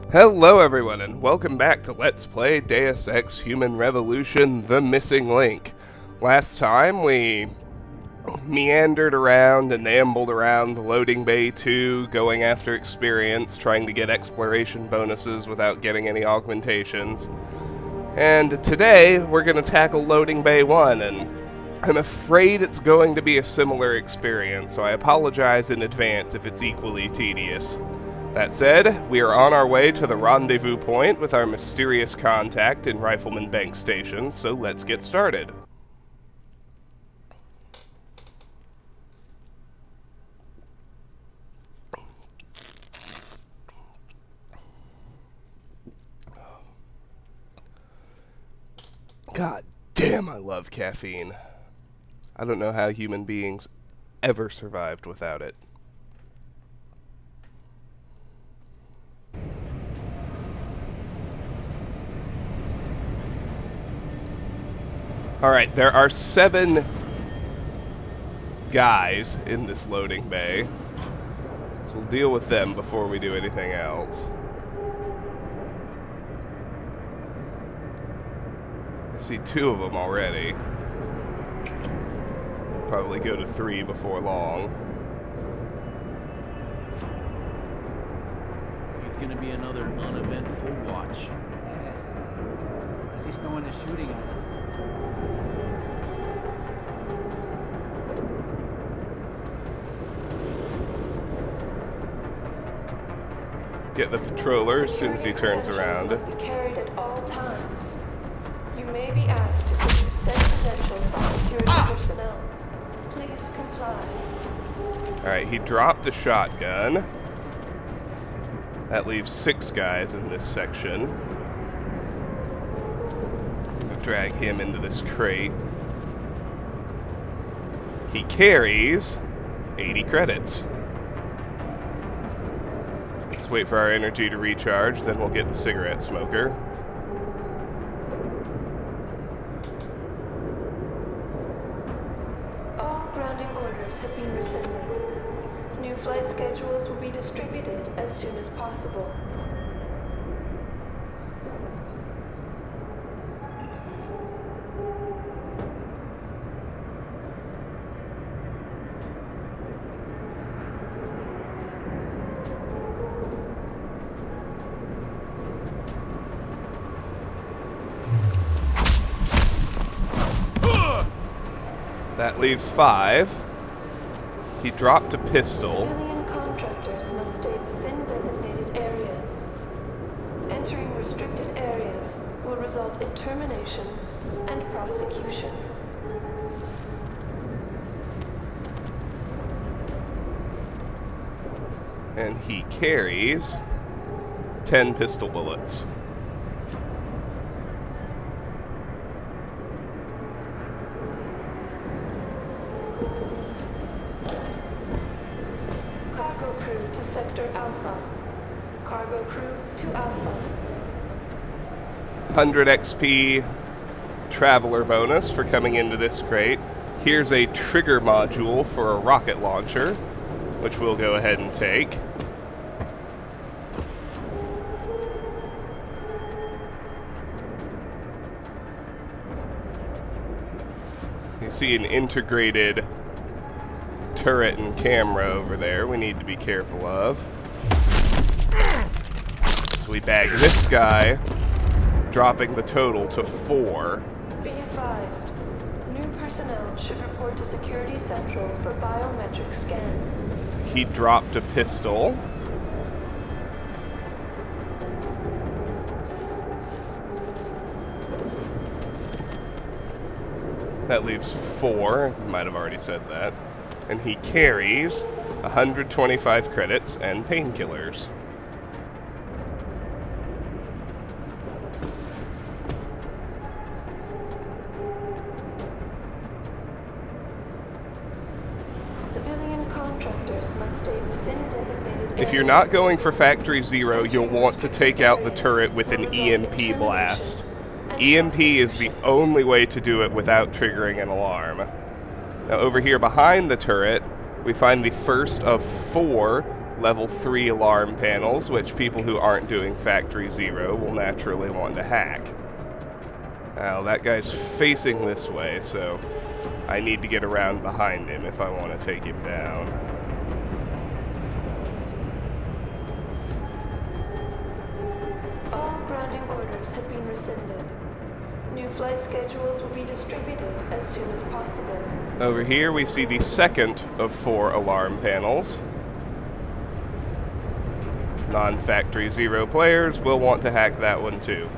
Hello everyone, and welcome back to Let's Play Deus Ex Human Revolution, The Missing Link. Last time we meandered around and ambled around the loading bay 2, going after experience, trying to get exploration bonuses without getting any augmentations. And today we're going to tackle loading bay 1, and I'm afraid it's going to be a similar experience, so I apologize in advance if it's equally tedious. That said, we are on our way to the rendezvous point with our mysterious contact in Rifleman Bank Station, so let's get started. God damn, I love caffeine. I don't know how human beings ever survived without it. Alright, there are 7 guys in this loading bay, so we'll deal with them before we do anything else. I see 2 of them already. Probably go to 3 before long. It's gonna be another uneventful watch. Yes. At least no one is shooting at us. Get the patroller as soon as he turns around. Must be carried at all times. You may be asked to produce said credentials by security personnel. Please comply. Alright, he dropped a shotgun. That leaves 6 guys in this section. I'm gonna drag him into this crate. He carries 80 credits. Let's wait for our energy to recharge, then we'll get the cigarette smoker. All grounding orders have been rescinded. New flight schedules will be distributed as soon as possible. That leaves 5. He dropped a pistol. Civilian contractors must stay within designated areas. Entering restricted areas will result in termination and prosecution. And he carries 10 pistol bullets. Cargo crew to Sector Alpha. Cargo crew to Alpha. 100 XP traveler bonus for coming into this crate. Here's a trigger module for a rocket launcher, which we'll go ahead and take. You see an integrated turret and camera over there we need to be careful of. So we bag this guy, dropping the total to 4. Be advised, new personnel should report to Security Central for biometric scan. He dropped a pistol. That leaves 4. Might have already said that. And he carries 125 credits and painkillers. Civilian contractors must stay within designated areas. If you're not going for Factory 0, you'll want to take out the turret with an EMP blast. EMP is the only way to do it without triggering an alarm. Now over here behind the turret, we find the first of 4 level 3 alarm panels, which people who aren't doing Factory Zero will naturally want to hack. Now, that guy's facing this way, so I need to get around behind him if I want to take him down. All grounding orders have been rescinded. New flight schedules will be distributed as soon as possible. Over here, we see the second of 4 alarm panels. Non-Factory Zero players will want to hack that one too.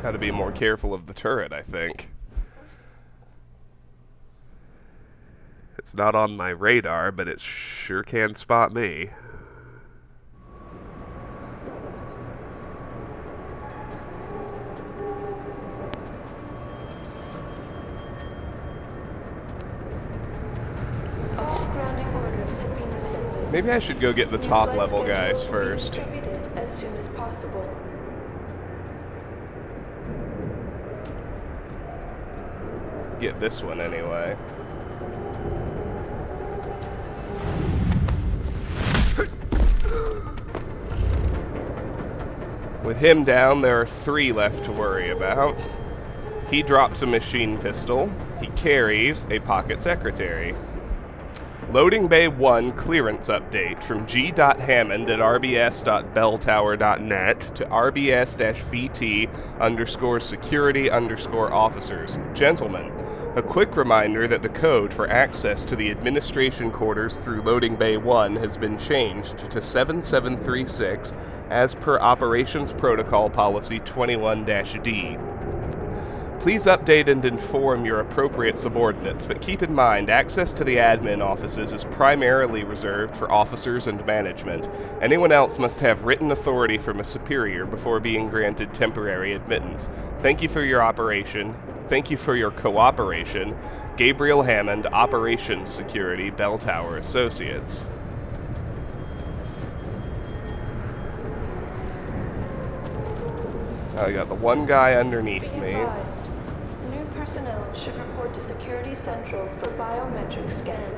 Gotta be more careful of the turret, I think. It's not on my radar, but it sure can spot me. All grounding orders have been rescinded. Maybe I should go get the New top flight level guys schedules will be first. distributed as soon as possible. Get this one anyway. With him down, there are 3 left to worry about. He drops a machine pistol. He carries a pocket secretary. Loading Bay 1 clearance update from g.hammond at rbs.belltower.net to rbs-bt_security_officers. Gentlemen, a quick reminder that the code for access to the administration quarters through Loading Bay 1 has been changed to 7736 as per Operations Protocol Policy 21-D. Please update and inform your appropriate subordinates, but keep in mind, access to the admin offices is primarily reserved for officers and management. Anyone else must have written authority from a superior before being granted temporary admittance. Thank you for your operation. Thank you for your cooperation. Gabriel Hammond, Operations Security, Bell Tower Associates. I got the one guy underneath Be me. advised, new personnel should report to Security Central for biometric scan.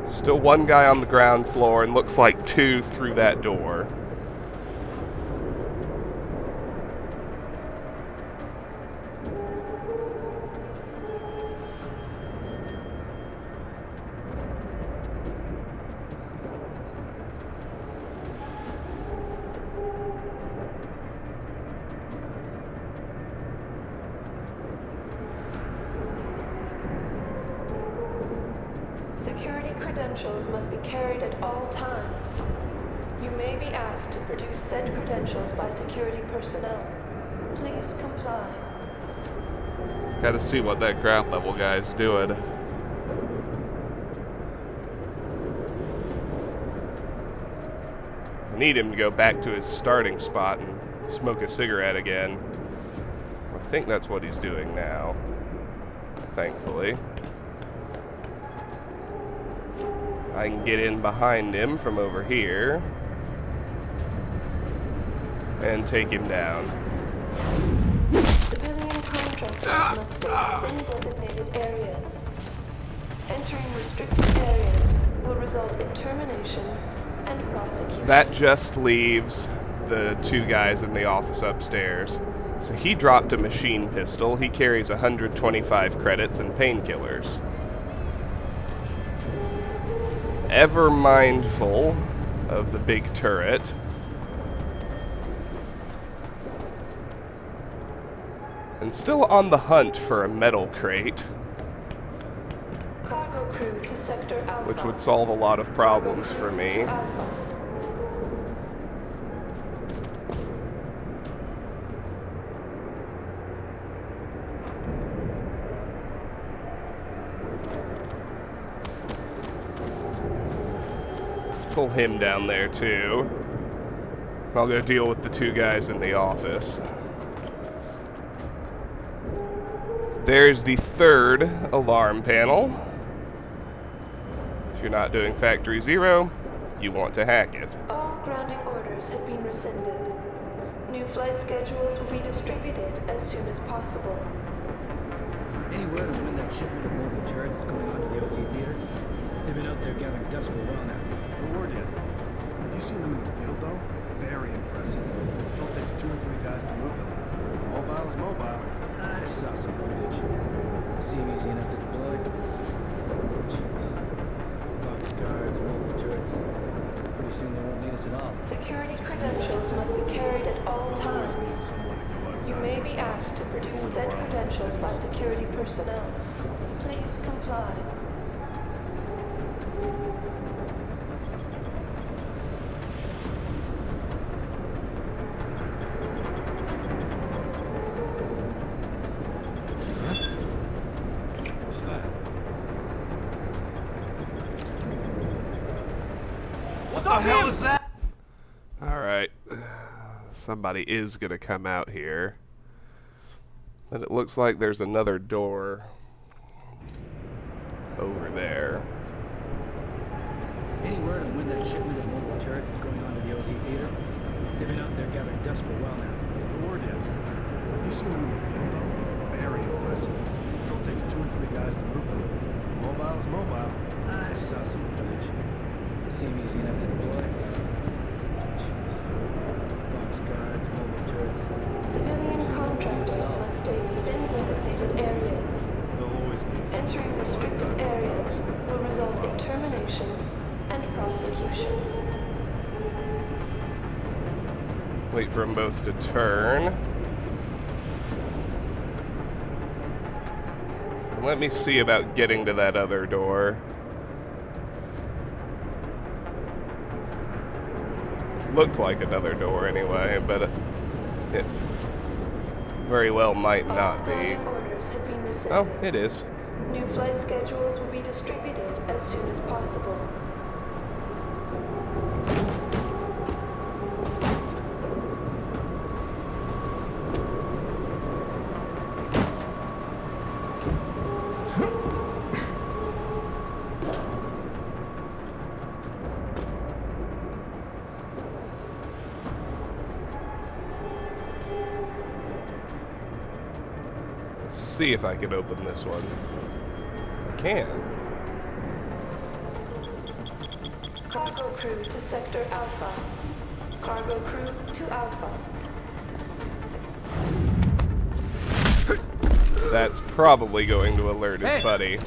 Still one guy on the ground floor, and looks like 2 through that door. Security credentials must be carried at all times. You may be asked to produce said credentials by security personnel. Please comply. Gotta see what that ground level guy's doing. I need him to go back to his starting spot and smoke a cigarette again. I think that's what he's doing now. Thankfully. I can get in behind him from over here and take him down. Civilian contractors must stay within designated areas. Entering restricted areas will result in termination and prosecution. That just leaves the 2 guys in the office upstairs. So he dropped a machine pistol. He carries 125 credits and painkillers. Ever mindful of the big turret. And still on the hunt for a metal crate, Cargo crew to Sector Alpha. which would solve a lot of problems for me. To Alpha. Pull him down there too. I'll go deal with the 2 guys in the office. There's the third alarm panel. If you're not doing Factory Zero, you want to hack it. All grounding orders have been rescinded. New flight schedules will be distributed as soon as possible. Any word on when that shipment of mobile turrets is going on to the OZ theater? They've been out there gathering dust for a while now. No word yet. Have you seen them in the field, though? Very impressive. Still takes 2 or 3 guys to move them. Mobile is mobile. I saw some footage. Seem easy enough to deploy. Jeez. Box guards, mobile turrets. Pretty soon they won't need us at all. Security credentials must be carried at all times. Someone to go outside. You may be asked to produce said credentials by security personnel. Please comply. What's that? What the hell is that? Alright. Somebody is going to come out here. And it looks like there's another door over there. Any word on when that shipment of mobile turrets is going on to the OZ theater? They've been out there gathering dust for a while now. No word yet. Have you seen them in the field, though? Very impressive. Still takes 2 or 3 guys to move them. Mobile is mobile. I saw some footage. Seem easy enough to deploy. Jeez. Box guards, mobile turrets. Civilian contractors must stay within designated areas. They'll always need some. Entering restricted areas will result in termination and prosecution. Wait for them both to turn. And let me see about getting to that other door. Looked like another door anyway, but it very well might not be. Grounding orders have been Oh, rescinded. it is. New flight schedules will be distributed as soon as possible. Let's see if I can open this one. I can. Cargo crew to Sector Alpha. Cargo crew to Alpha. That's probably going to alert his buddy.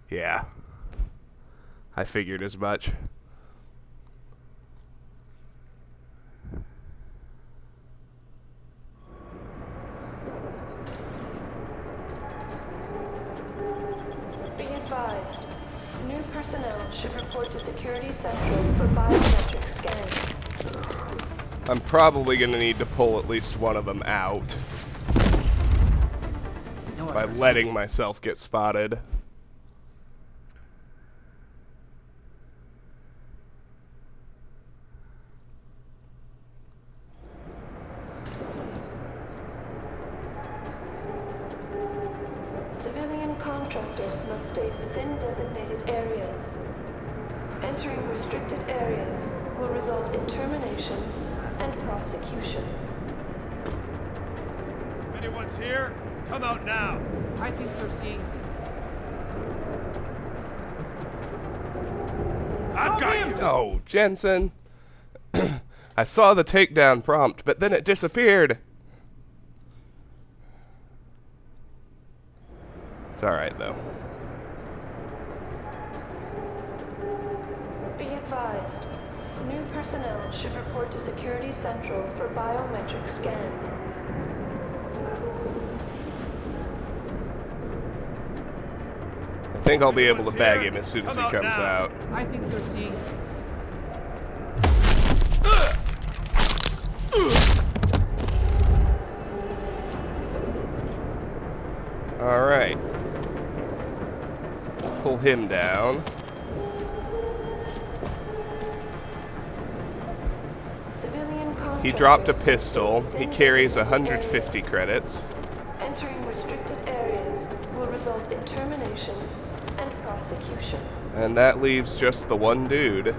Yeah. I figured as much. Be advised, new personnel should report to Security Central for biometric scanning. I'm probably going to need to pull at least one of them out No, by letting myself get spotted. Civilian contractors must stay within designated areas. Entering restricted areas will result in termination and prosecution. If anyone's here, come out now. I think they're seeing I've got you. Oh, Jensen. I saw the takedown prompt, but then it disappeared. It's alright, though. Be advised, new personnel should report to Security Central for biometric scan. I think I'll be able to bag him as soon as he comes out. I think they're seeing Alright. Let's pull him down. Civilian contractors He dropped a must pistol. stay He within carries designated 150 areas. credits. Entering restricted areas will result in termination and prosecution. And that leaves just the one dude.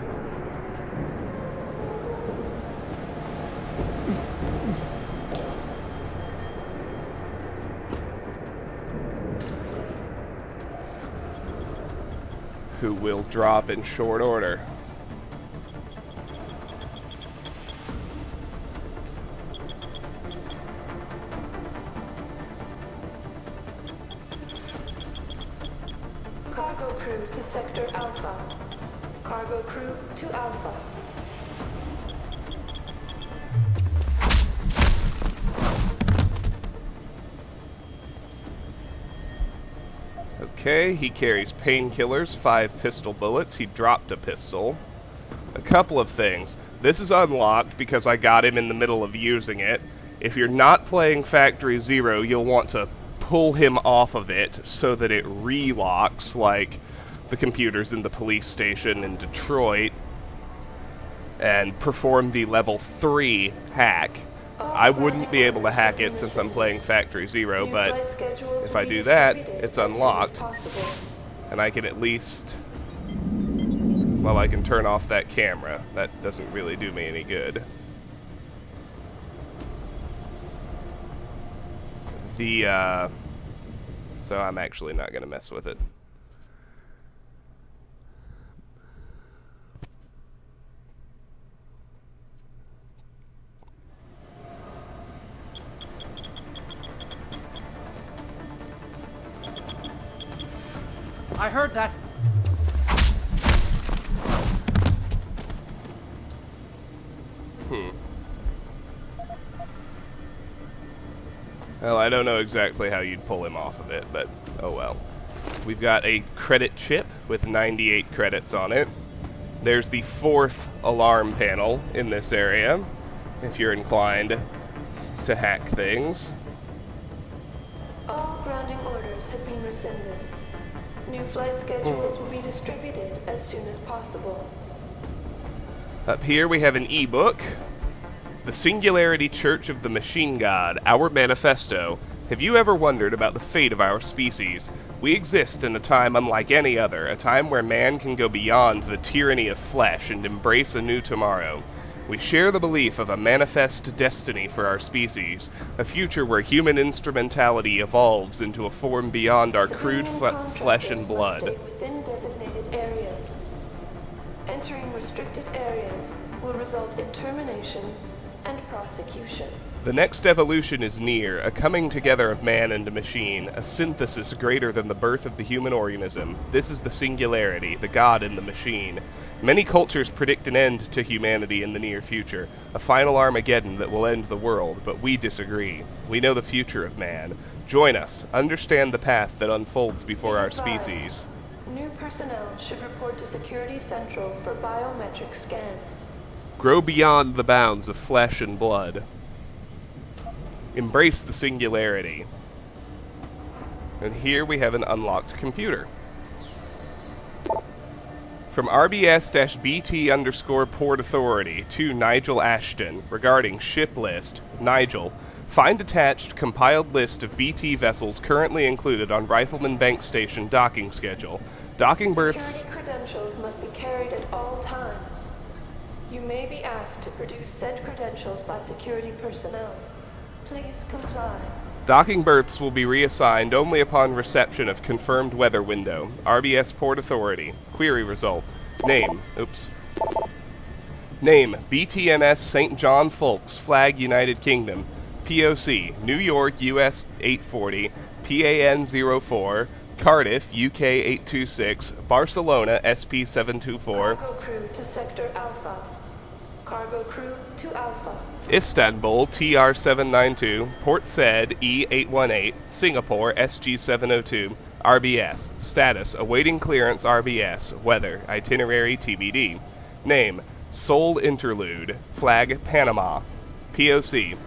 Who will drop in short order. Cargo crew to Sector Alpha. Cargo crew to Alpha. Okay, he carries painkillers, 5 pistol bullets. He dropped a pistol. A couple of things. This is unlocked because I got him in the middle of using it. If you're not playing Factory Zero, you'll want to pull him off of it so that it relocks, like the computers in the police station in Detroit, and perform the level 3 hack. I wouldn't be able to hack it since I'm playing Factory Zero, but if I do that, it's unlocked. And I can at least... well, I can turn off that camera. That doesn't really do me any good. So I'm actually not going to mess with it. I heard that. Well, I don't know exactly how you'd pull him off of it, but oh well. We've got a credit chip with 98 credits on it. There's the 4th alarm panel in this area, if you're inclined to hack things. All grounding orders have been rescinded. New flight schedules will be distributed as soon as possible. Up here we have an ebook. The Singularity Church of the Machine God, Our Manifesto. Have you ever wondered about the fate of our species? We exist in a time unlike any other, a time where man can go beyond the tyranny of flesh and embrace a new tomorrow. We share the belief of a manifest destiny for our species, a future where human instrumentality evolves into a form beyond our crude flesh and blood. Stay within designated areas. Entering restricted areas will result in termination and prosecution. The next evolution is near, a coming together of man and machine, a synthesis greater than the birth of the human organism. This is the singularity, the God in the machine. Many cultures predict an end to humanity in the near future, a final Armageddon that will end the world, but we disagree. We know the future of man. Join us, understand the path that unfolds before our species. New personnel should report to Security Central for biometric scan. Grow beyond the bounds of flesh and blood. Embrace the singularity. And here we have an unlocked computer. From RBS-BT_Port Authority to Nigel Ashton regarding ship list. Nigel, find attached compiled list of BT vessels currently included on Rifleman Bank Station docking schedule. Docking berths... Security credentials must be carried at all times. You may be asked to produce said credentials by security personnel. Please comply. Docking berths will be reassigned only upon reception of confirmed weather window. RBS Port Authority. Query result. Name. Name. BTMS St. John Fulks. Flag United Kingdom. POC. New York, US 840. PAN 04. Cardiff, UK 826. Barcelona, SP 724. Cargo crew to Sector Alpha. Cargo crew to Alpha. Istanbul, TR792, Port Said, E818, Singapore, SG702, RBS. Status, awaiting clearance RBS. Weather, itinerary TBD. Name, Seoul Interlude. Flag, Panama. POC,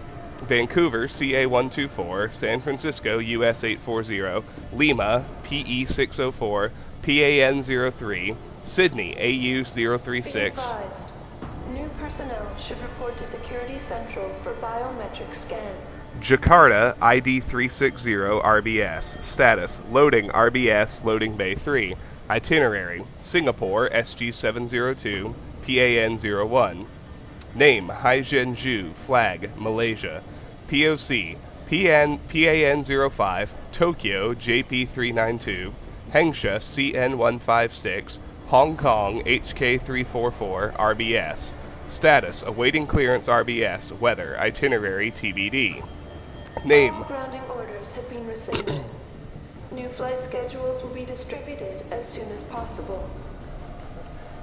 Vancouver, CA124, San Francisco, US 840, Lima, PE604, PAN03, Sydney, AU036. Be advised. New personnel should report to Security Central for biometric scan. Jakarta ID 360 RBS. Status loading RBS loading bay 3. Itinerary Singapore SG 702 PAN 01. Name Haizhen Zhu. Flag Malaysia. POC PAN 05 Tokyo JP 392 Hengsha CN 156 Hong Kong HK 344 RBS. Status awaiting clearance RBS. Weather itinerary TBD. Name All grounding orders have been rescinded. New flight schedules will be distributed as soon as possible.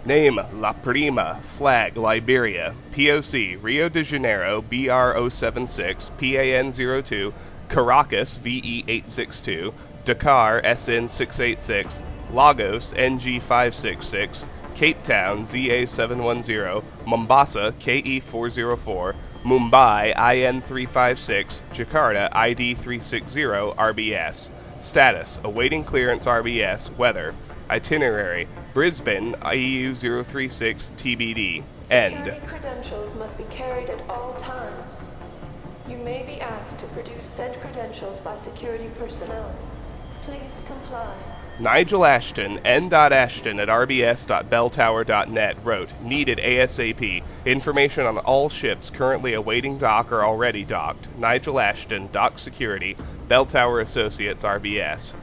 Name La Prima. Flag Liberia. POC Rio de Janeiro BR 076 PAN 02 Caracas VE 862 Dakar SN 686 Lagos NG 566 Cape Town ZA 710 Mombasa KE 404 Mumbai IN 356 Jakarta ID 360 RBS. Status awaiting clearance RBS. Weather itinerary Brisbane EU 036 TBD. End. Security credentials must be carried at all times. You may be asked to produce said credentials by security personnel. Please comply. Nigel Ashton, n.ashton at rbs.belltower.net wrote, needed ASAP. Information on all ships currently awaiting dock or already docked. Nigel Ashton, Dock Security, Bell Tower Associates, RBS.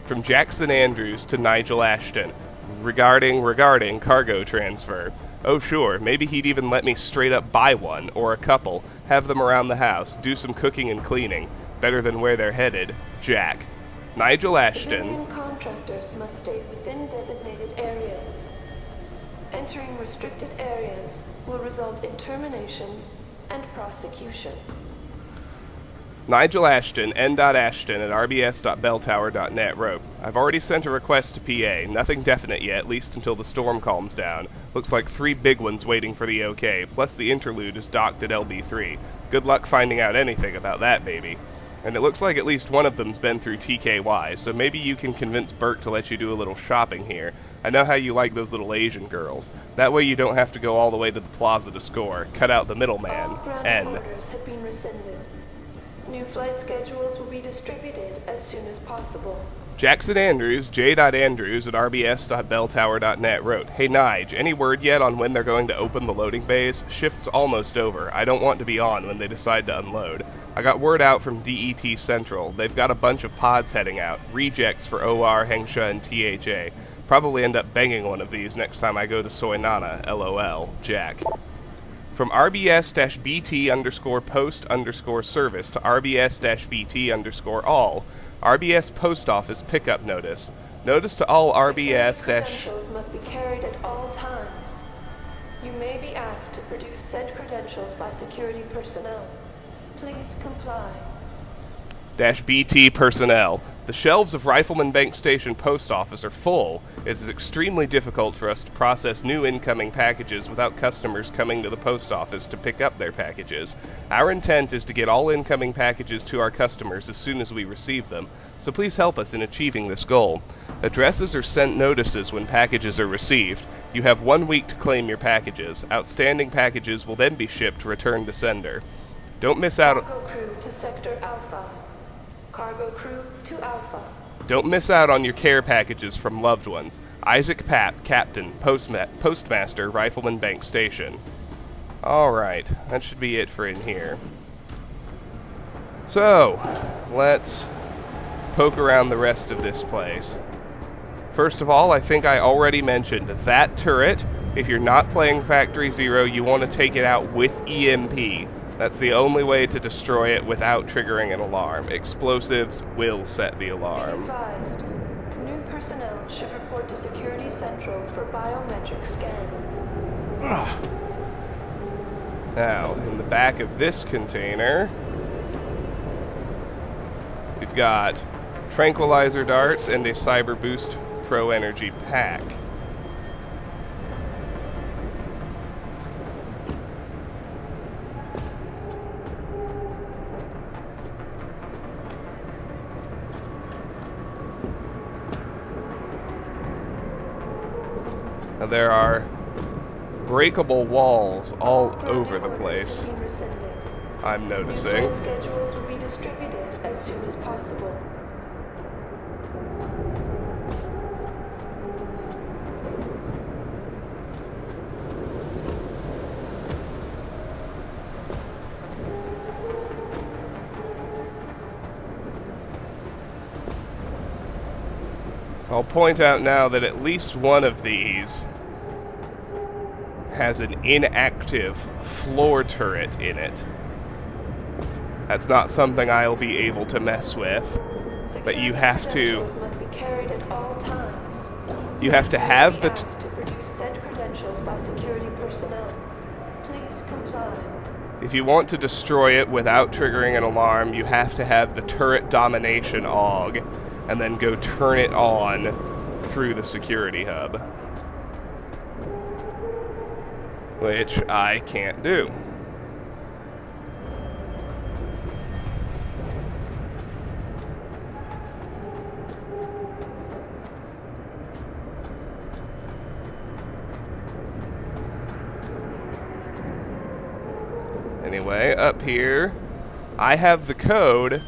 From Jackson Andrews to Nigel Ashton, regarding cargo transfer. Oh sure, maybe he'd even let me straight up buy one, or a couple, have them around the house, do some cooking and cleaning. Better than where they're headed. Jack. Nigel Ashton. Civilian contractors must stay within designated areas. Entering restricted areas will result in termination and prosecution. Nigel Ashton, n.ashton at rbs.belltower.net wrote, I've already sent a request to PA. Nothing definite yet, at least until the storm calms down. Looks like 3 big ones waiting for the OK, plus the interlude is docked at LB3. Good luck finding out anything about that baby. And it looks like at least one of them's been through TKY, so maybe you can convince Bert to let you do a little shopping here. I know how you like those little Asian girls. That way you don't have to go all the way to the plaza to score. Cut out the middleman. All ground N. orders have been rescinded. New flight schedules will be distributed as soon as possible. Jackson Andrews, j.andrews at rbs.belltower.net wrote, Hey Nige, any word yet on when they're going to open the loading bays? Shift's almost over. I don't want to be on when they decide to unload. I got word out from DET Central. They've got a bunch of pods heading out. Rejects for OR, Hengsha, and THA. Probably end up banging one of these next time I go to Soinana, LOL. Jack. From RBS-BT_post_service to RBS-BT_all, RBS Post Office Pickup Notice. Notice to all RBS- credentials must be carried at all times. You may be asked to produce said credentials by security personnel. Please comply. -BT personnel. The shelves of Rifleman Bank Station Post Office are full. It is extremely difficult for us to process new incoming packages without customers coming to the post office to pick up their packages. Our intent is to get all incoming packages to our customers as soon as we receive them, so please help us in achieving this goal. Addresses are sent notices when packages are received. You have 1 week to claim your packages. Outstanding packages will then be shipped return to sender. Don't miss out. Cargo crew to Sector Alpha. Cargo crew to Alpha. Don't miss out on your care packages from loved ones. Isaac Papp, Captain, Postmaster, Rifleman Bank Station. Alright, that should be it for in here. So, let's poke around the rest of this place. First of all, I think I already mentioned that turret. If you're not playing Factory Zero, you want to take it out with EMP. That's the only way to destroy it without triggering an alarm. Explosives will set the Be alarm. advised. New personnel should report to Security Central for biometric scan. Now, in the back of this container, we've got tranquilizer darts and a Cyber Boost Pro Energy pack. Now, there are breakable walls all over the place. I'm New noticing. flight schedules will be distributed as soon as possible. So I'll point out now that at least one of these has an inactive floor turret in it. That's not something I'll be able to mess with, but you have to. Credentials must be carried at all times. You have to have the. Asked to produce said credentials by security personnel. Please comply. If you want to destroy it without triggering an alarm, you have to have the turret domination AUG, and then go turn it on through the security hub. Which I can't do. Anyway, up here, I have the code,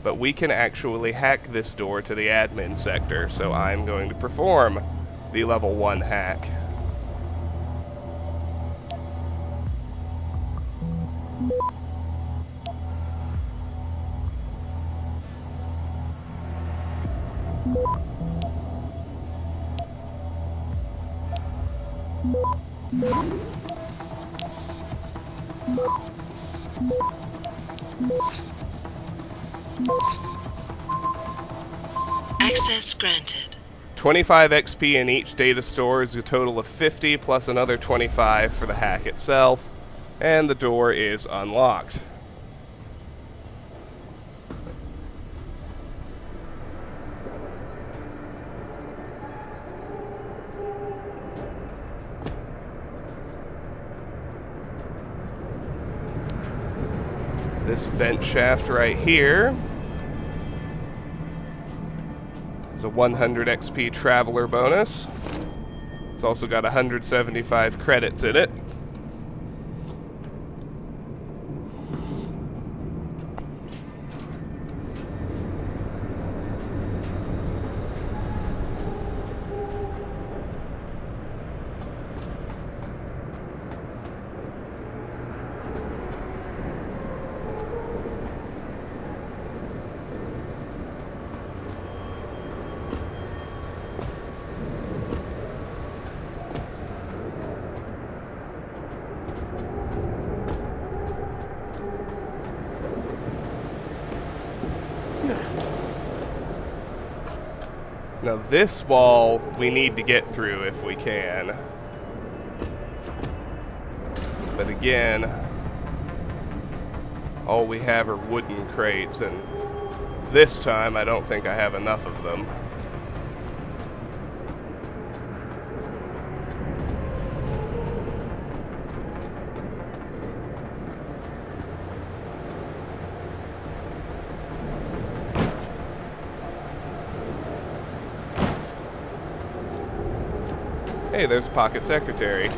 but we can actually hack this door to the admin sector, so I'm going to perform the level 1 hack. Access granted. 25 XP in each data store is a total of 50, plus another 25 for the hack itself, and the door is unlocked. This vent shaft right here is a 100 XP traveler bonus. It's also got 175 credits in it. Now this wall we need to get through if we can. But again, all we have are wooden crates, and this time I don't think I have enough of them. Hey, there's a pocket secretary.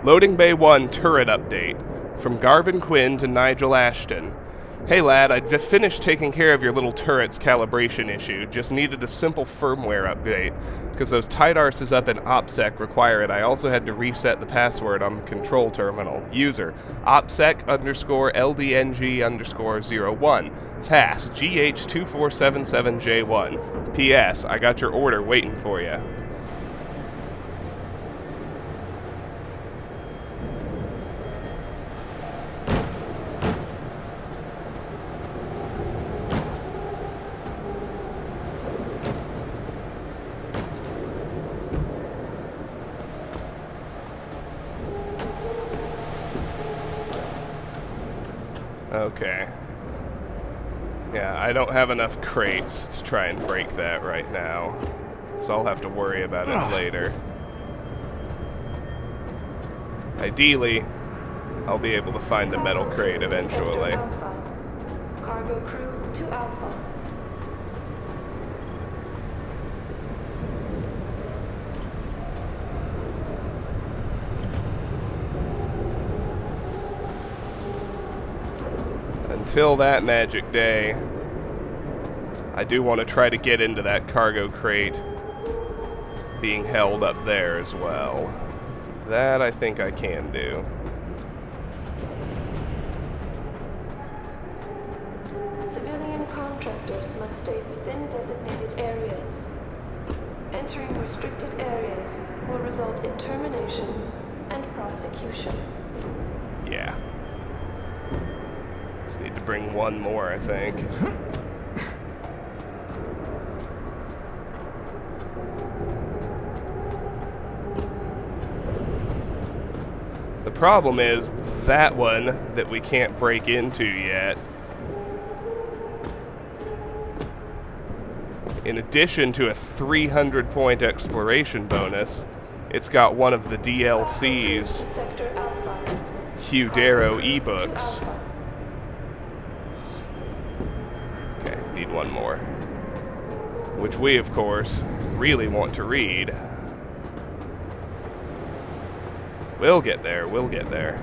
Loading Bay 1 turret update. From Garvin Quinn to Nigel Ashton. Hey lad, I just finished taking care of your little turret's calibration issue. Just needed a simple firmware update. Because those tight arses up in OPSEC require it, I also had to reset the password on the control terminal. User, OPSEC_LDNG_01. Pass, GH2477J1. P.S. I got your order waiting for you. Okay. Yeah, I don't have enough crates to try and break that right now, so I'll have to worry about it later. Ideally, I'll be able to find the metal crate eventually. Alpha. Cargo crew to Alpha. until that magic day, I do want to try to get into that cargo crate being held up there as well. That I think I can do. Civilian contractors must stay within designated areas. Entering restricted areas will result in termination and prosecution. Yeah. Just need to bring one more, I think. The problem is that one that we can't break into yet. In addition to a 300-point exploration bonus, it's got one of the DLC's Sector Alpha. Hugh Darrow ebooks. Okay, need one more. Which we, of course, really want to read. We'll get there, we'll get there.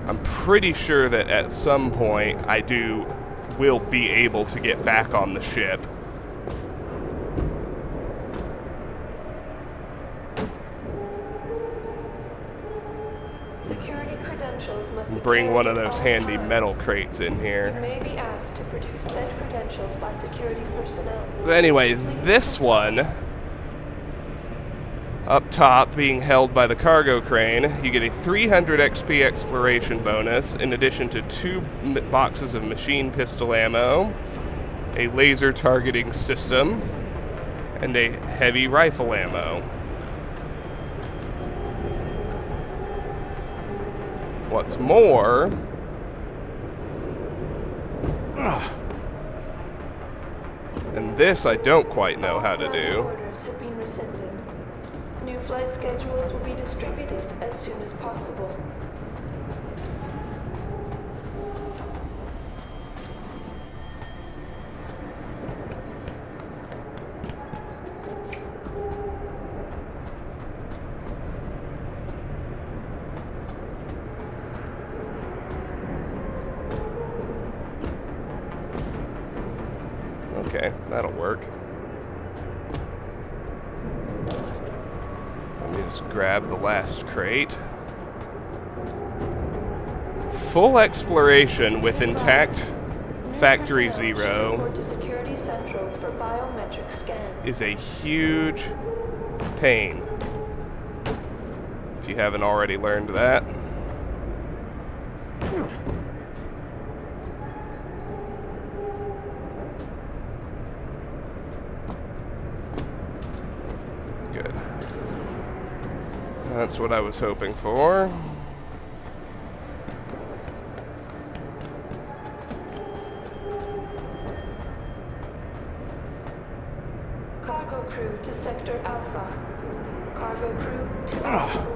I'm pretty sure that at some point will be able to get back on the ship. Security credentials must be Bring one of carried those at all handy times. metal crates in You here. may be asked to produce said credentials by security personnel. So anyway, this one, up top, being held by the cargo crane, you get a 300 XP exploration bonus, in addition to 2 boxes of machine pistol ammo, a laser targeting system, and a heavy rifle ammo. What's more, and this I don't quite know how to Flight do. Orders have been rescinded. New flight schedules will be distributed as soon as possible. Okay, that'll work. Let me just grab the last crate. Full exploration with intact Factory New personnel should Zero report to Security Central for biometric scan. is a huge pain. If you haven't already learned that. Good. That's what I was hoping for. Cargo crew to Sector Alpha. Cargo crew to Alpha.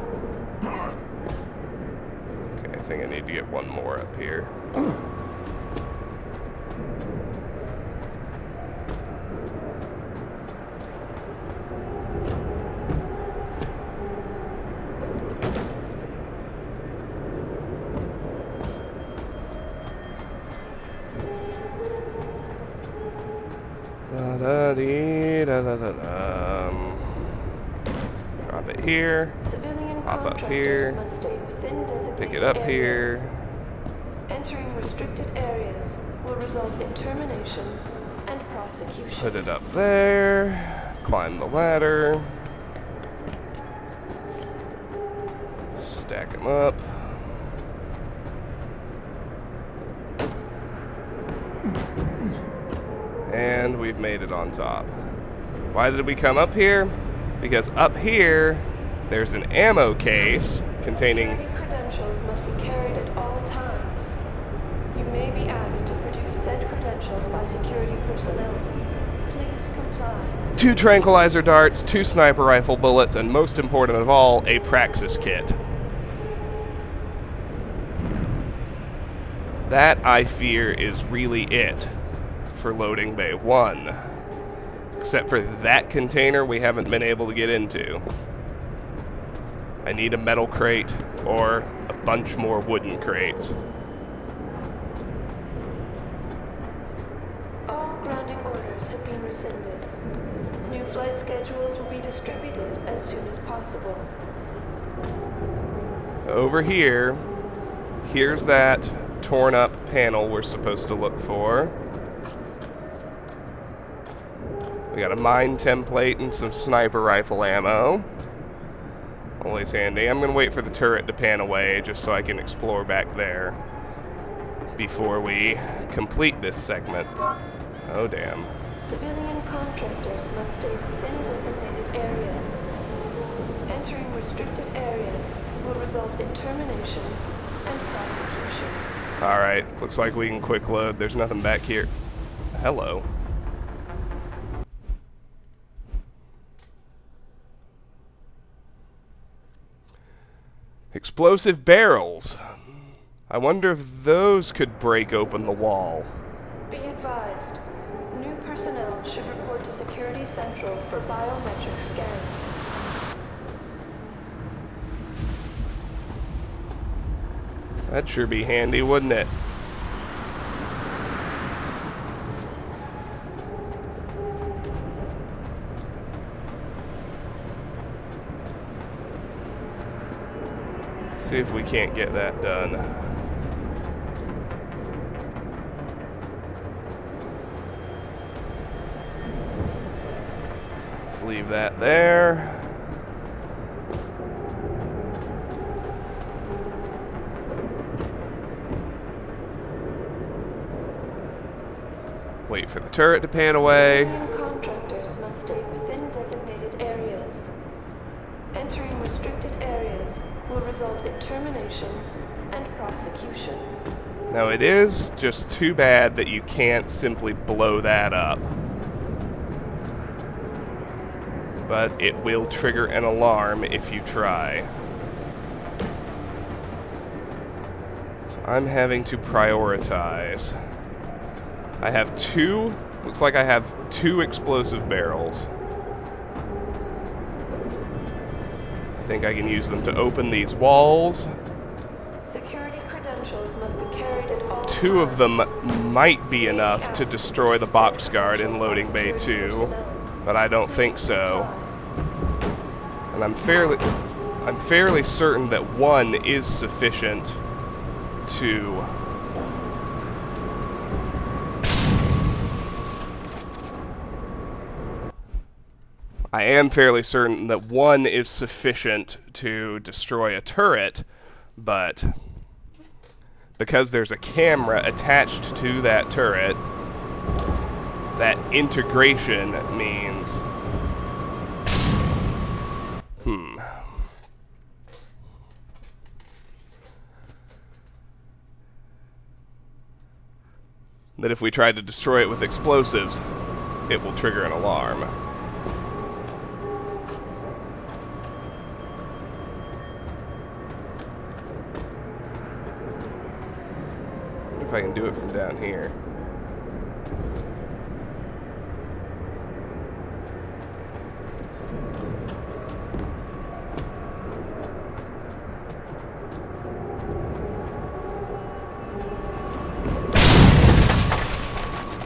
Okay, I think I need to get one more up here. Drop it here. Civilian Hop up contractors here. must stay within designated Pick it up areas. here. Entering restricted areas will result in termination and prosecution. Put it up there. Climb the ladder. Stack them up. And we've made it on top. Why did we come up here? Because up here, there's an ammo case containing... Security credentials must be carried at all times. You may be asked to produce said credentials by security personnel. Please comply. 2 tranquilizer darts, 2 sniper rifle bullets, and most important of all, a Praxis kit. That, I fear, is really it for loading bay 1. Except for that container we haven't been able to get into. I need a metal crate or a bunch more wooden crates. All grounding orders have been rescinded. New flight schedules will be distributed as soon as possible. Over here, here's that torn up panel we're supposed to look for. We got a mine template and some sniper rifle ammo. Always handy. I'm going to wait for the turret to pan away just so I can explore back there before we complete this segment. Oh, damn. Civilian contractors must stay within designated areas. Entering restricted areas will result in termination and prosecution. Alright, looks like we can quick load. There's nothing back here. Hello. Explosive barrels. I wonder if those could break open the wall. Be advised, new personnel should report to Security Central for biometric scan. That'd sure be handy, wouldn't it? See if we can't get that done. Let's leave that there. Wait for the turret to pan away. Civilian contractors must stay within designated areas. Entering restricted areas will result in termination and prosecution. Now it is just too bad that you can't simply blow that up. But it will trigger an alarm if you try. So I'm having to prioritize. I have looks like I have 2 explosive barrels. I think I can use them to open these walls. Security credentials must be carried at all 2 of them times. might be enough to destroy the box guard in loading bay 2, but I don't think so. And I'm fairly certain that 1 is sufficient to I am fairly certain that 1 is sufficient to destroy a turret, but because there's a camera attached to that turret, that integration means... that if we try to destroy it with explosives, it will trigger an alarm. If I can do it from down here.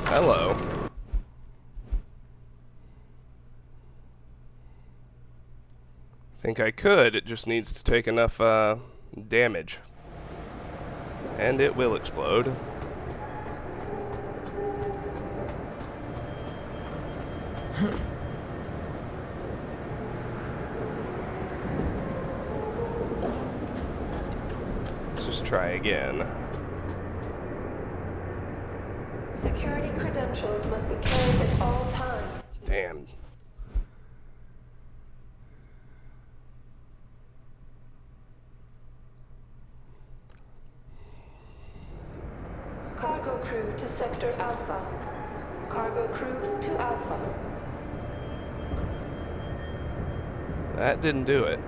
Hello. Think I could, it just needs to take enough damage. And it will explode. Let's just try again. Security credentials must be carried at all times. Damn. Cargo crew to Sector Alpha. Cargo crew to Alpha. That didn't do it.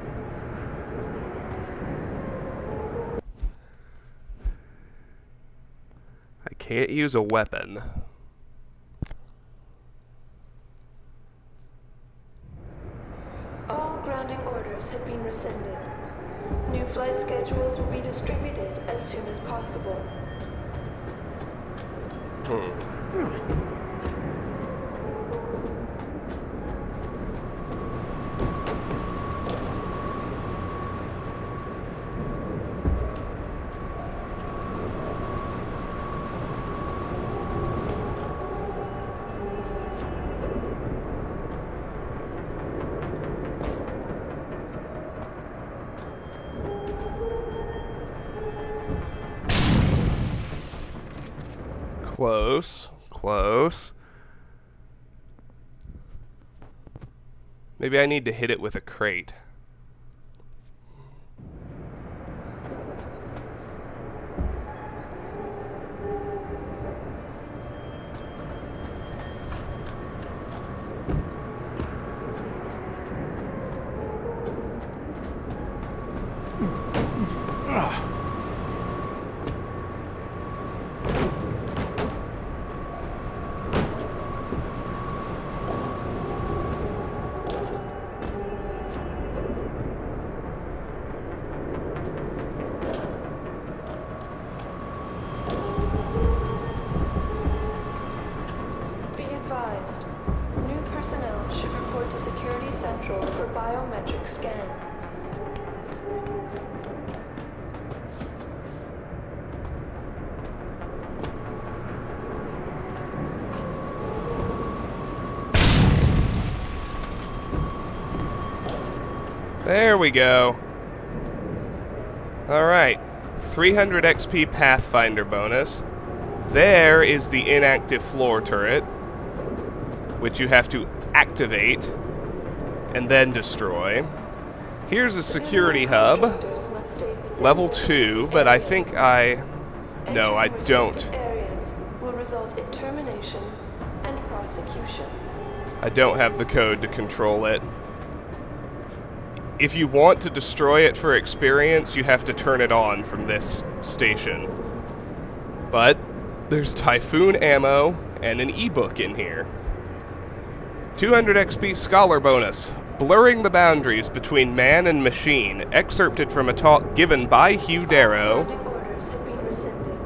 I can't use a weapon. All grounding orders have been rescinded. New flight schedules will be distributed as soon as possible. Close. Close. Maybe I need to hit it with a crate. Be advised, new personnel should report to Security Central for biometric scan. There we go. Alright. 300 XP Pathfinder bonus. There is the inactive floor turret, which you have to activate and then destroy. Here's a security hub. Contractors must stay within Level those 2, but I think areas. No, I Entering don't. restricted areas will result in termination and prosecution. I don't have the code to control it. If you want to destroy it for experience, you have to turn it on from this station. But there's Typhoon ammo and an ebook in here. 200 XP Scholar bonus. Blurring the boundaries between man and machine, excerpted from a talk given by Hugh Darrow. Grounding orders have been rescinded.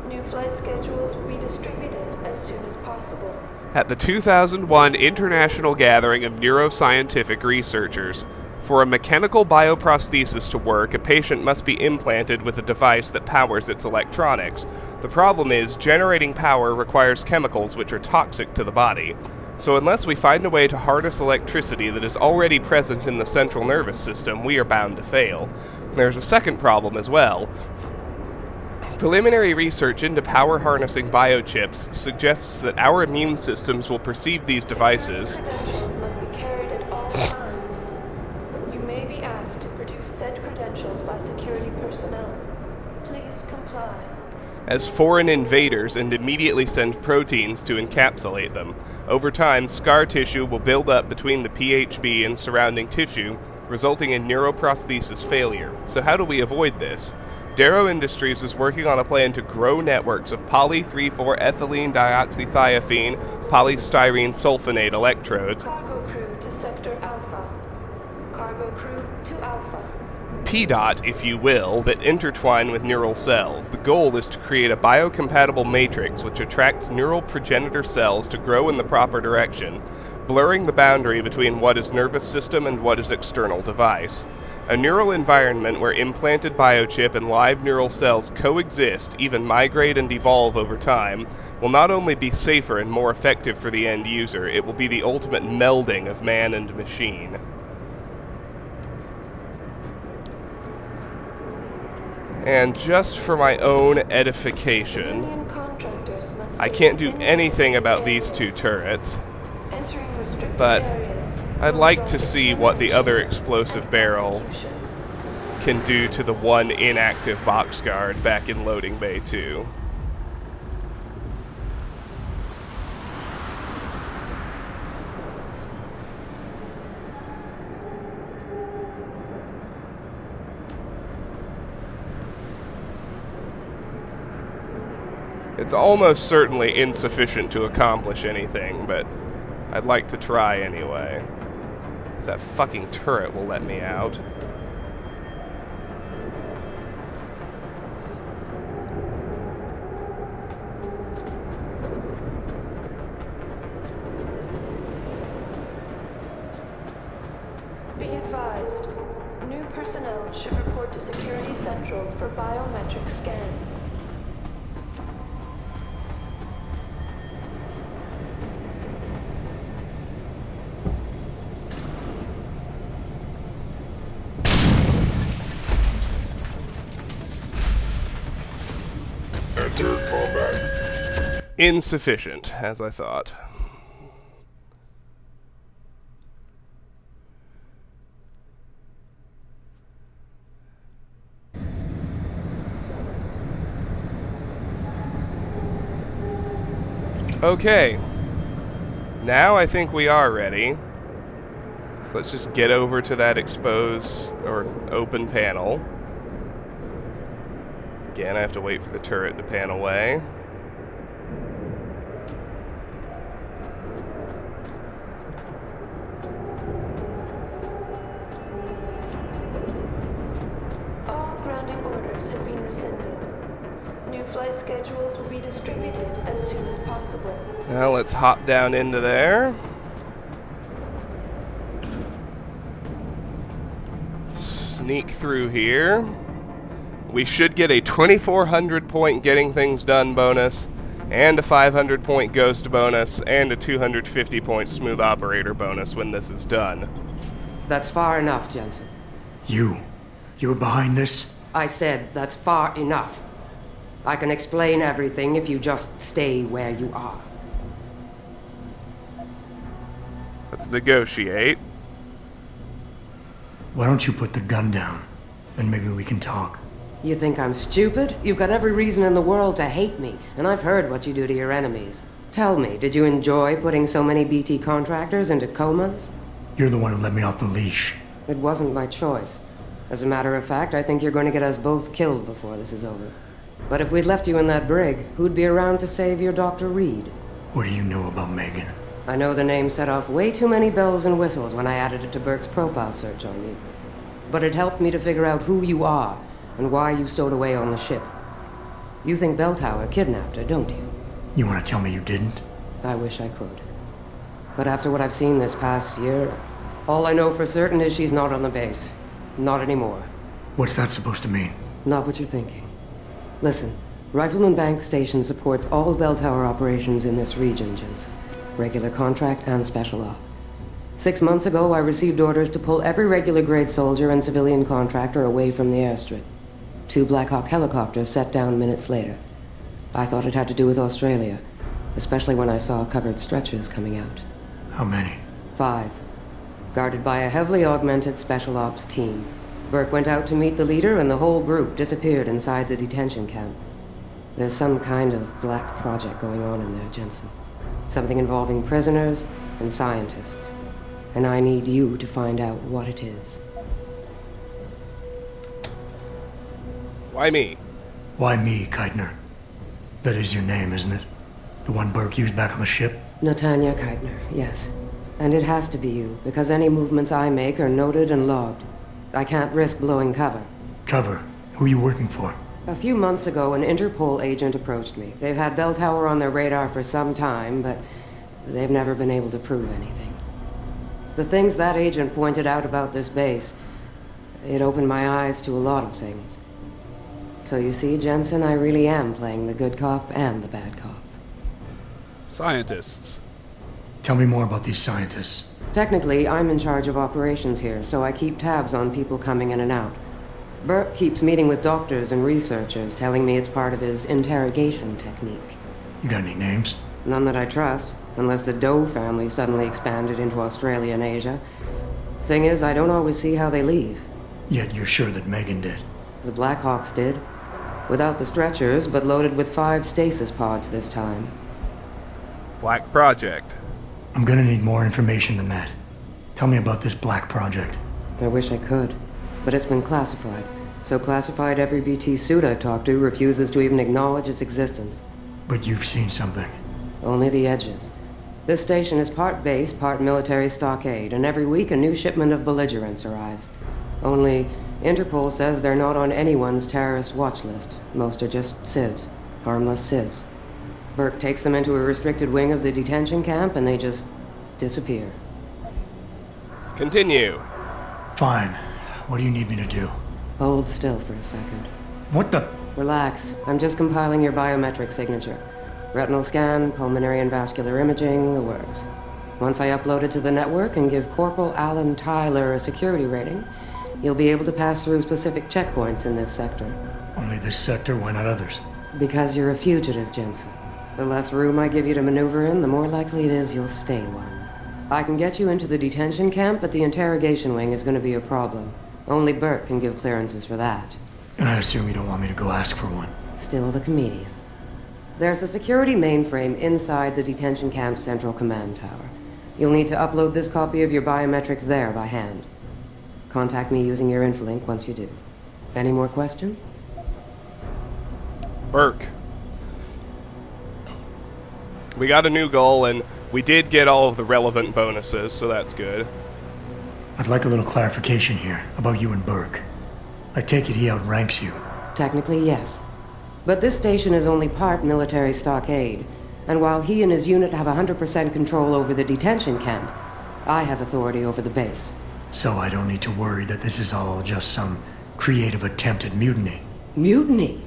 New flight schedules will be distributed as soon as possible. At the 2001 International Gathering of Neuroscientific Researchers. For a mechanical bioprosthesis to work, a patient must be implanted with a device that powers its electronics. The problem is, generating power requires chemicals which are toxic to the body. So unless we find a way to harness electricity that is already present in the central nervous system, we are bound to fail. There's a second problem as well. Preliminary research into power harnessing biochips suggests that our immune systems will perceive these devices. Credentials must be carried at all times. You may be asked to produce said credentials by security personnel. Please comply. As foreign invaders and immediately send proteins to encapsulate them. Over time, scar tissue will build up between the PHB and surrounding tissue, resulting in neuroprosthesis failure. So how do we avoid this? Darrow Industries is working on a plan to grow networks of poly-3,4-ethylene dioxythiophene polystyrene sulfonate electrodes, Cargo crew to Sector Alpha. Cargo crew to Alpha. PDOT, if you will, that intertwine with neural cells. The goal is to create a biocompatible matrix which attracts neural progenitor cells to grow in the proper direction, blurring the boundary between what is nervous system and what is external device. A neural environment where implanted biochip and live neural cells coexist, even migrate and evolve over time, will not only be safer and more effective for the end user, it will be the ultimate melding of man and machine. And just for my own edification, Union contractors must I stay can't do within anything about areas. these two turrets, Entering restricted but areas I'd will like result to in see what the other termination explosive and barrel prosecution. can do to the one inactive box guard back in Loading Bay 2. It's almost certainly insufficient to accomplish anything, but I'd like to try anyway. If that fucking turret will let me out. Be advised, new personnel should report to Security Central for biometric scan. Insufficient, as I thought. Okay. Now I think we are ready. So let's just get over to that exposed or open panel. Again, I have to wait for the turret to pan away. All grounding orders have been rescinded. New flight schedules will be distributed as soon as possible. Now let's hop down into there. Sneak through here. We should get a 2,400 point getting things done bonus, and a 500 point ghost bonus, and a 250 point smooth operator bonus when this is done. That's far enough, Jensen. You're behind this? I said that's far enough. I can explain everything if you just stay where you are. Let's negotiate. Why don't you put the gun down? Then maybe we can talk. You think I'm stupid? You've got every reason in the world to hate me, and I've heard what you do to your enemies. Tell me, did you enjoy putting so many BT contractors into comas? You're the one who let me off the leash. It wasn't my choice. As a matter of fact, I think you're going to get us both killed before this is over. But if we'd left you in that brig, who'd be around to save your Dr. Reed? What do you know about Megan? I know the name set off way too many bells and whistles when I added it to Burke's profile search on you. But it helped me to figure out who you are and why you stowed away on the ship. You think Belltower kidnapped her, don't you? You want to tell me you didn't? I wish I could. But after what I've seen this past year, all I know for certain is she's not on the base. Not anymore. What's that supposed to mean? Not what you're thinking. Listen, Rifleman Bank Station supports all Belltower operations in this region, Jensen. Regular contract and special op. 6 months ago, I received orders to pull every regular grade soldier and civilian contractor away from the airstrip. 2 Black Hawk helicopters set down minutes later. I thought it had to do with Australia, especially when I saw covered stretchers coming out. How many? 5. Guarded by a heavily augmented special ops team. Burke went out to meet the leader and the whole group disappeared inside the detention camp. There's some kind of black project going on in there, Jensen. Something involving prisoners and scientists. And I need you to find out what it is. Why me? Why me, Keitner? That is your name, isn't it? The one Burke used back on the ship? Natanya Keitner, yes. And it has to be you, because any movements I make are noted and logged. I can't risk blowing cover. Cover? Who are you working for? A few months ago, an Interpol agent approached me. They've had Belltower on their radar for some time, but they've never been able to prove anything. The things that agent pointed out about this base, it opened my eyes to a lot of things. So you see, Jensen, I really am playing the good cop and the bad cop. Scientists. Tell me more about these scientists. Technically, I'm in charge of operations here, so I keep tabs on people coming in and out. Burke keeps meeting with doctors and researchers, telling me it's part of his interrogation technique. You got any names? None that I trust, unless the Doe family suddenly expanded into Australia and Asia. Thing is, I don't always see how they leave. Yet you're sure that Megan did. The Blackhawks did. Without the stretchers, but loaded with 5 stasis pods this time. Black Project. I'm gonna need more information than that. Tell me about this Black Project. I wish I could, but it's been classified. So classified every BT suit I've talked to refuses to even acknowledge its existence. But you've seen something. Only the edges. This station is part base, part military stockade, and every week a new shipment of belligerents arrives. Only, Interpol says they're not on anyone's terrorist watch list. Most are just civs. Harmless civs. Burke takes them into a restricted wing of the detention camp and they just disappear. Continue. Fine. What do you need me to do? Hold still for a second. What the? Relax. I'm just compiling your biometric signature. Retinal scan, pulmonary and vascular imaging, the works. Once I upload it to the network and give Corporal Alan Tyler a security rating, you'll be able to pass through specific checkpoints in this sector. Only this sector, why not others? Because you're a fugitive, Jensen. The less room I give you to maneuver in, the more likely it is you'll stay one. I can get you into the detention camp, but the interrogation wing is going to be a problem. Only Burke can give clearances for that. And I assume you don't want me to go ask for one. Still the comedian. There's a security mainframe inside the detention camp's central command tower. You'll need to upload this copy of your biometrics there by hand. Contact me using your Infolink once you do. Any more questions? Burke. We got a new goal, and we did get all of the relevant bonuses, so that's good. I'd like a little clarification here about you and Burke. I take it he outranks you. Technically, yes. But this station is only part military stockade, and while he and his unit have 100% control over the detention camp, I have authority over the base. So I don't need to worry that this is all just some creative attempt at mutiny. Mutiny?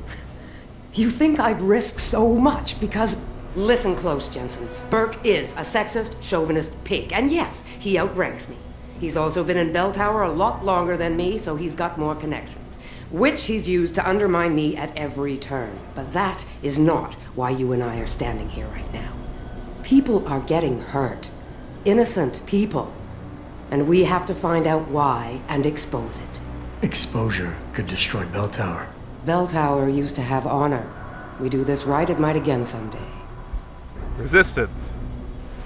You think I'd risk so much because... Listen close, Jensen. Burke is a sexist, chauvinist pig, and yes, he outranks me. He's also been in Bell Tower a lot longer than me, so he's got more connections, which he's used to undermine me at every turn. But that is not why you and I are standing here right now. People are getting hurt. Innocent people. And we have to find out why and expose it. Exposure could destroy Bell Tower. Bell Tower used to have honor. We do this right, it might again someday. Resistance.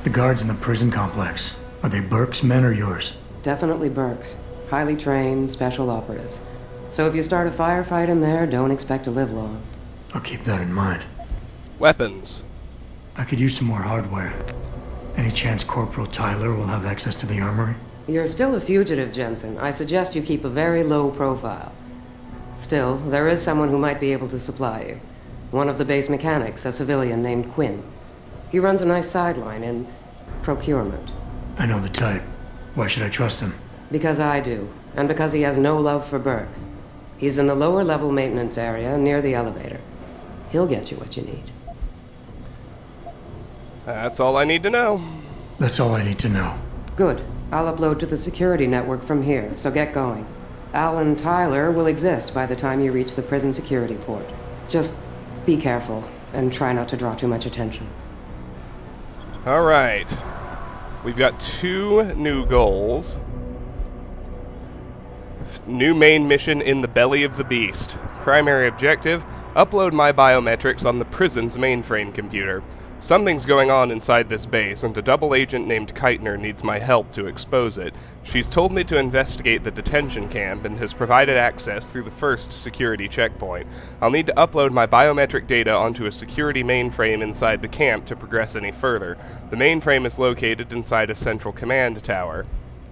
The guards in the prison complex, are they Burke's men or yours? Definitely Burke's. Highly trained, special operatives. So if you start a firefight in there, don't expect to live long. I'll keep that in mind. Weapons. I could use some more hardware. Any chance Corporal Tyler will have access to the armory? You're still a fugitive, Jensen. I suggest you keep a very low profile. Still, there is someone who might be able to supply you. One of the base mechanics, a civilian named Quinn. He runs a nice sideline in procurement. I know the type. Why should I trust him? Because I do, and because he has no love for Burke. He's in the lower level maintenance area near the elevator. He'll get you what you need. That's all I need to know. That's all I need to know. Good. I'll upload to the security network from here, so get going. Alan Tyler will exist by the time you reach the prison security port. Just be careful, and try not to draw too much attention. Alright. We've got 2 new goals. New main mission in the belly of the beast. Primary objective, upload my biometrics on the prison's mainframe computer. Something's going on inside this base, and a double agent named Keitner needs my help to expose it. She's told me to investigate the detention camp and has provided access through the first security checkpoint. I'll need to upload my biometric data onto a security mainframe inside the camp to progress any further. The mainframe is located inside a central command tower.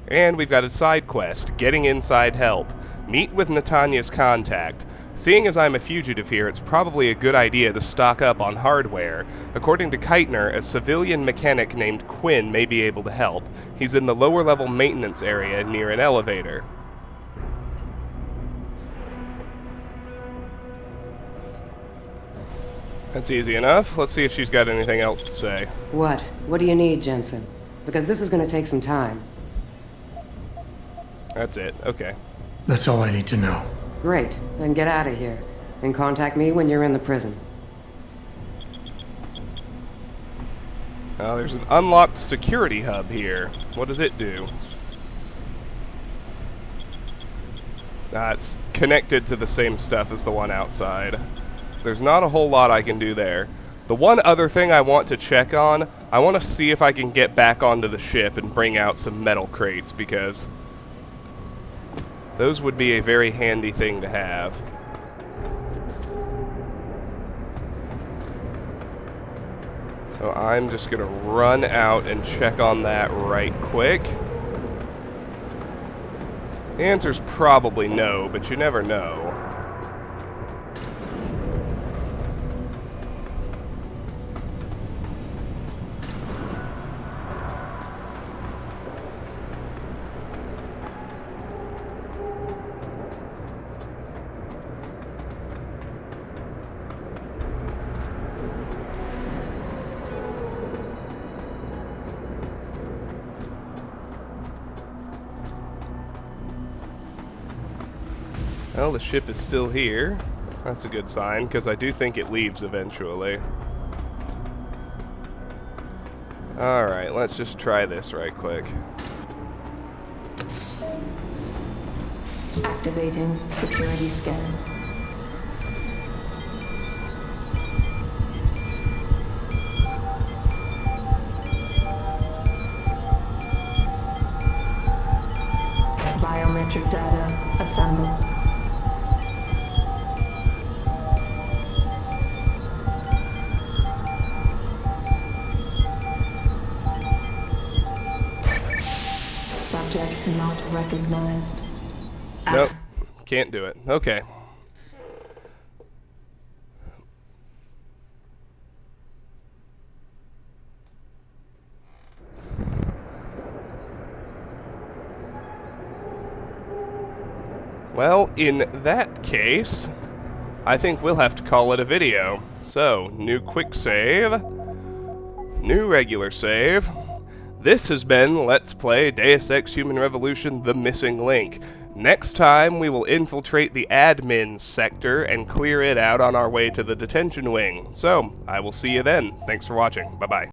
And we've got a side quest, getting inside help. Meet with Natanya's contact. Seeing as I'm a fugitive here, it's probably a good idea to stock up on hardware. According to Keitner, a civilian mechanic named Quinn may be able to help. He's in the lower level maintenance area near an elevator. That's easy enough. Let's see if she's got anything else to say. What? What do you need, Jensen? Because this is going to take some time. That's it. Okay. That's all I need to know. Great. Then get out of here. And contact me when you're in the prison. There's an unlocked security hub here. What does it do? It's connected to the same stuff as the one outside. There's not a whole lot I can do there. The one other thing I want to check on, I want to see if I can get back onto the ship and bring out some metal crates, because those would be a very handy thing to have. So I'm just going to run out and check on that right quick. The answer's probably no, but you never know. Well, the ship is still here. That's a good sign, because I do think it leaves eventually. Alright, let's just try this right quick. Activating security scan. Biometric data assembled. Subject not recognized. Nope, can't do it. Okay. Well, in that case, I think we'll have to call it a video. So, new quick save, new regular save. This has been Let's Play Deus Ex Human Revolution: The Missing Link. Next time, we will infiltrate the admin sector and clear it out on our way to the detention wing. So, I will see you then. Thanks for watching. Bye-bye.